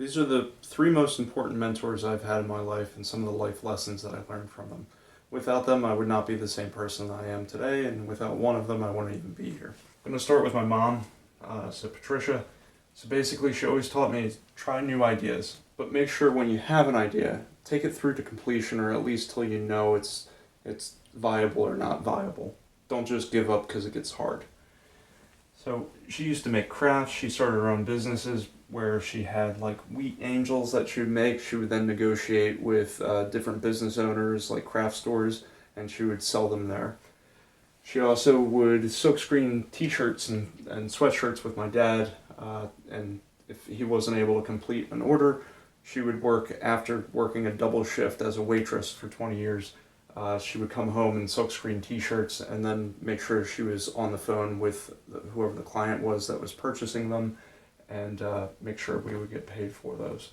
These are the three most important mentors I've had in my life and some of the life lessons that I learned from them. Without them, I would not be the same person I am today, and without one of them, I wouldn't even be here. I'm going to start with my mom, Patricia. So basically, she always taught me to try new ideas, but make sure when you have an idea, take it through to completion, or at least till you know it's viable or not viable. Don't just give up because it gets hard. So she used to make crafts. She started her own businesses where she had like wheat angels that she would make. She would then negotiate with different business owners like craft stores, and she would sell them there. She also would silkscreen t-shirts and sweatshirts with my dad, and if he wasn't able to complete an order, she would work after working a double shift as a waitress for 20 years. She would come home and silkscreen t-shirts and then make sure she was on the phone with whoever the client was that was purchasing them, and make sure we would get paid for those.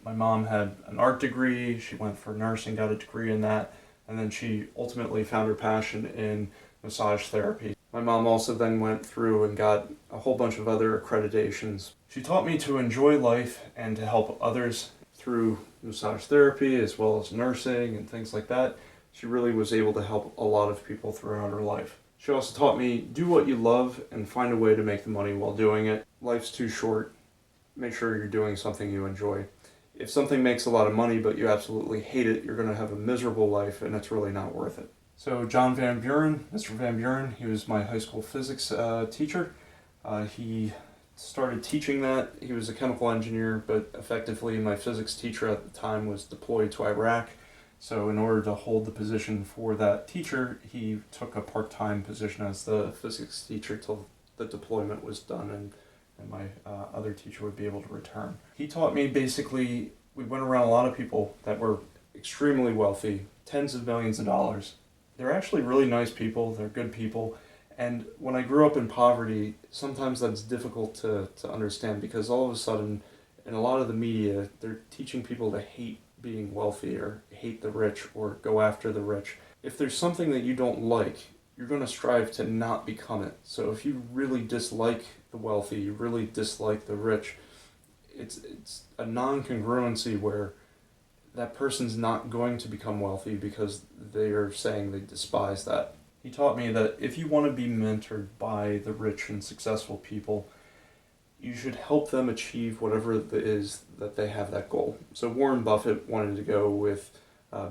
My mom had an art degree. She went for nursing, got a degree in that, and then she ultimately found her passion in massage therapy. My mom also then went through and got a whole bunch of other accreditations. She taught me to enjoy life and to help others through massage therapy as well as nursing and things like that. She really was able to help a lot of people throughout her life. She also taught me, do what you love and find a way to make the money while doing it. Life's too short. Make sure you're doing something you enjoy. If something makes a lot of money but you absolutely hate it, you're going to have a miserable life, and it's really not worth it. So John Van Buren, Mr. Van Buren, he was my high school physics teacher. He started teaching that. He was a chemical engineer, but effectively my physics teacher at the time was deployed to Iraq. So in order to hold the position for that teacher, he took a part-time position as the physics teacher till the deployment was done, and my other teacher would be able to return. He taught me basically, we went around a lot of people that were extremely wealthy, tens of millions of dollars. They're actually really nice people, they're good people. And when I grew up in poverty, sometimes that's difficult to understand, because all of a sudden, in a lot of the media, they're teaching people to hate being wealthy or hate the rich or go after the rich. If there's something that you don't like, you're going to strive to not become it. So if you really dislike the wealthy, you really dislike the rich, it's a non-congruency where that person's not going to become wealthy because they are saying they despise that. He taught me that if you want to be mentored by the rich and successful people, you should help them achieve whatever it is that they have that goal. So Warren Buffett wanted to go with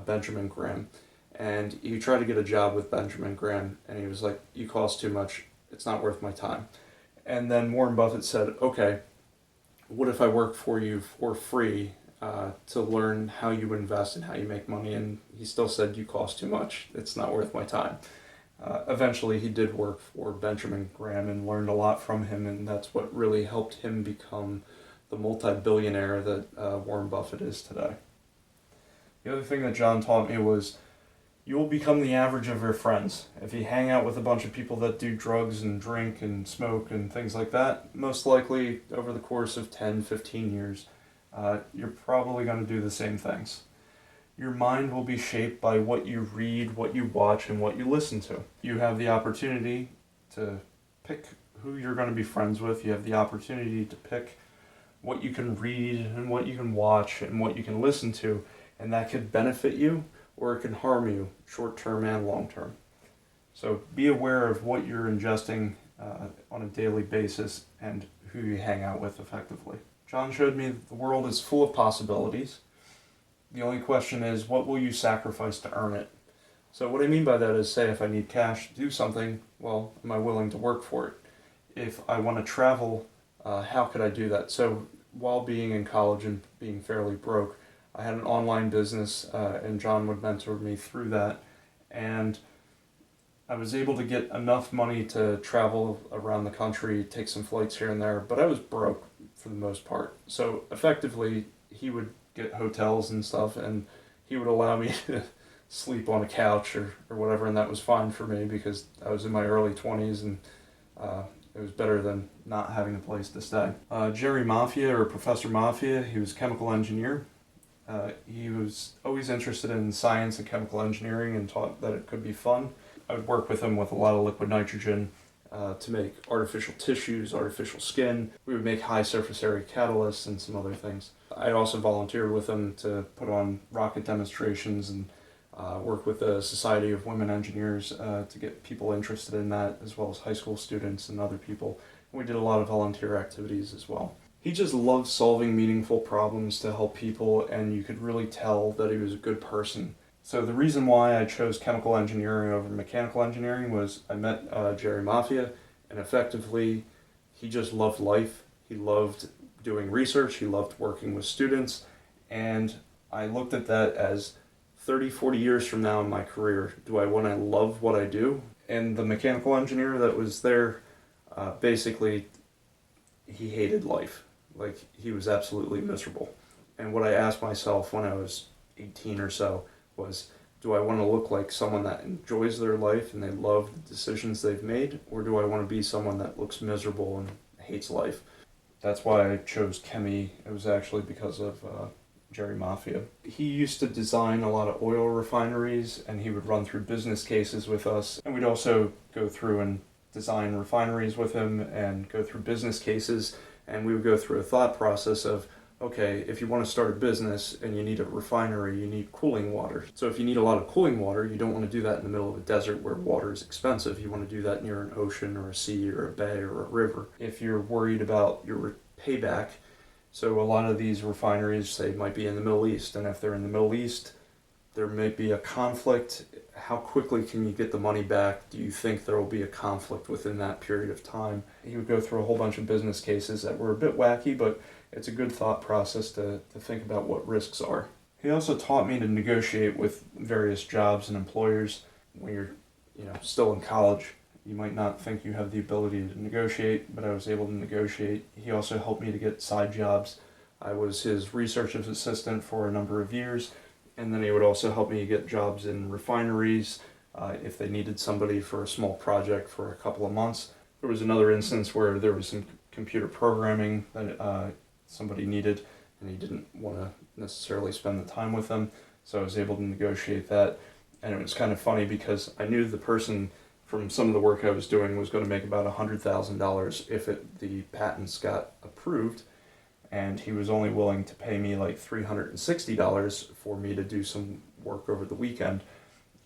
Benjamin Graham, and he tried to get a job with Benjamin Graham, and he was like, you cost too much, it's not worth my time. And then Warren Buffett said, okay, what if I work for you for free to learn how you invest and how you make money? And he still said, you cost too much, it's not worth my time. Eventually he did work for Benjamin Graham and learned a lot from him, and that's what really helped him become the multi-billionaire that Warren Buffett is today. The other thing that John taught me was you will become the average of your friends. If you hang out with a bunch of people that do drugs and drink and smoke and things like that, most likely over the course of 10, 15 years, you're probably going to do the same things. Your mind will be shaped by what you read, what you watch, and what you listen to. You have the opportunity to pick who you're going to be friends with. You have the opportunity to pick what you can read and what you can watch and what you can listen to, and that could benefit you or it can harm you short-term and long-term. So be aware of what you're ingesting on a daily basis and who you hang out with effectively. John showed me that the world is full of possibilities. The only question is, what will you sacrifice to earn it? So what I mean by that is, say if I need cash to do something, well, am I willing to work for it? If I want to travel, how could I do that? So while being in college and being fairly broke, I had an online business, and John would mentor me through that. And I was able to get enough money to travel around the country, take some flights here and there, but I was broke for the most part. So effectively, he would get hotels and stuff, and he would allow me to sleep on a couch or whatever, and that was fine for me because I was in my early 20s, and it was better than not having a place to stay. Jerry Mafia, or Professor Mafia, he was a chemical engineer. He was always interested in science and chemical engineering and taught that it could be fun. I would work with him with a lot of liquid nitrogen to make artificial tissues, artificial skin. We would make high surface area catalysts and some other things. I also volunteered with them to put on rocket demonstrations and work with the Society of Women Engineers to get people interested in that, as well as high school students and other people. We did a lot of volunteer activities as well. He just loved solving meaningful problems to help people, and you could really tell that he was a good person. So the reason why I chose chemical engineering over mechanical engineering was I met Jerry Mafia, and effectively he just loved life. He loved doing research, he loved working with students, and I looked at that as 30, 40 years from now in my career, do I want to love what I do? And the mechanical engineer that was there, basically, he hated life. Like, he was absolutely miserable. And what I asked myself when I was 18 or so was, do I want to look like someone that enjoys their life and they love the decisions they've made, or do I want to be someone that looks miserable and hates life? That's why I chose Chemi. It was actually because of Jerry Mafia. He used to design a lot of oil refineries, and he would run through business cases with us, and we'd also go through and design refineries with him and go through business cases, and we would go through a thought process of, okay, if you want to start a business and you need a refinery, you need cooling water. So if you need a lot of cooling water, you don't want to do that in the middle of a desert where water is expensive. You want to do that near an ocean or a sea or a bay or a river. If you're worried about your payback, so a lot of these refineries, say, might be in the Middle East, and if they're in the Middle East, there may be a conflict. How quickly can you get the money back? Do you think there will be a conflict within that period of time? He would go through a whole bunch of business cases that were a bit wacky, but it's a good thought process to think about what risks are. He also taught me to negotiate with various jobs and employers. When you're still in college, you might not think you have the ability to negotiate, but I was able to negotiate. He also helped me to get side jobs. I was his research assistant for a number of years, and then he would also help me get jobs in refineries if they needed somebody for a small project for a couple of months. There was another instance where there was some computer programming that somebody needed, and he didn't want to necessarily spend the time with them, so I was able to negotiate that. And it was kind of funny because I knew the person from some of the work I was doing was going to make about $100,000 if the patents got approved, and he was only willing to pay me like $360 for me to do some work over the weekend,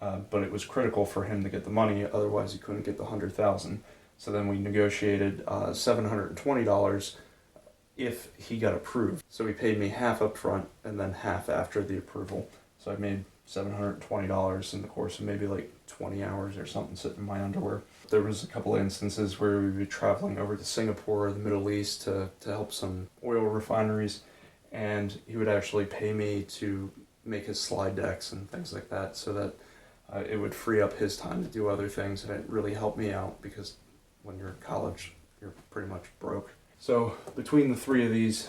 but it was critical for him to get the money, otherwise he couldn't get the $100,000. So then we negotiated $720 if he got approved. So he paid me half up front and then half after the approval. So I made $720 in the course of maybe like 20 hours or something sitting in my underwear. There was a couple of instances where we would be traveling over to Singapore or the Middle East to help some oil refineries, and he would actually pay me to make his slide decks and things like that so that it would free up his time to do other things, and it really helped me out because when you're in college, you're pretty much broke. So between the three of these,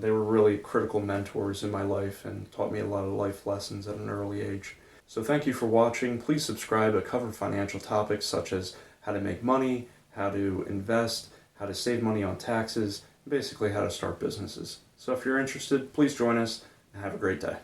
they were really critical mentors in my life and taught me a lot of life lessons at an early age. So thank you for watching. Please subscribe. I cover financial topics such as how to make money, how to invest, how to save money on taxes, and basically how to start businesses. So if you're interested, please join us and have a great day.